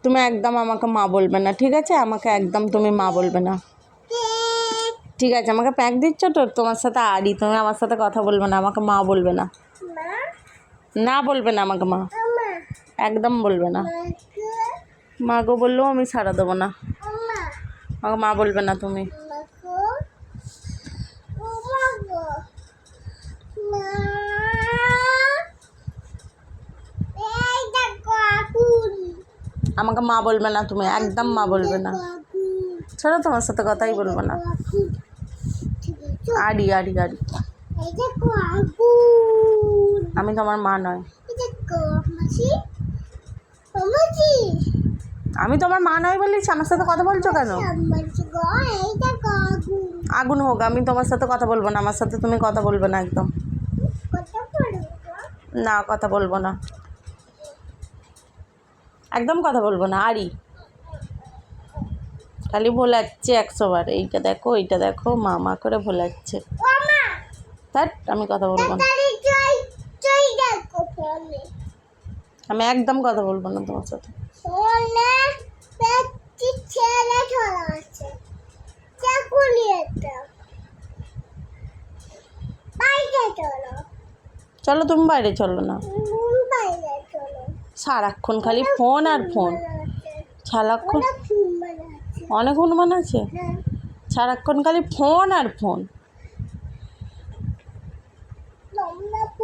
তুমি একদম আমাকে মা বলবে না, ঠিক আছে? আমাকে একদম তুমি মা বলবে না, ঠিক আছে? আমাকে প্যাক দিচ্ছ তো, তোমার সাথে আড়ি, তুমি আমার সাথে কথা বলবে না, আমাকে মা বলবে না, না বলবে না আমাকে মা, একদম বলবে না। মা গো বললেও আমি সাড়া দেবো না, আমাকে মা বলবে না তুমি। আমাকে মা বলবে না তুমি, একদম মা বলবে না, ছাড়ো, তোমার সাথে কথাই বলবো না। আড়ি আড়ি আড়ি, আমি তোমার মা নয়, আমি তোমার মা নয় বলিস, আমার সাথে কথা বলছো কেন? আগুন হোক, আমি তোমার সাথে কথা বলবো না, আমার সাথে তুমি কথা বলবে না একদম, না কথা বলবো না, একদম কথা বলবো না। আড়ি খালি ভোলাচ্ছে 100 বার, এইটা দেখো এইটা দেখো, মা মা করে ভোলাচ্ছে। তার আমি কথা বলবো না, আমি একদম কথা বলবো না তোমার সাথে। চলো তুমি বাইরে চলো না, সারাক্ষণ খালি ফোন আর ফোন, সারাক্ষণ অনেক হনুমান আছে, সারাক্ষণ খালি ফোন আর ফোন।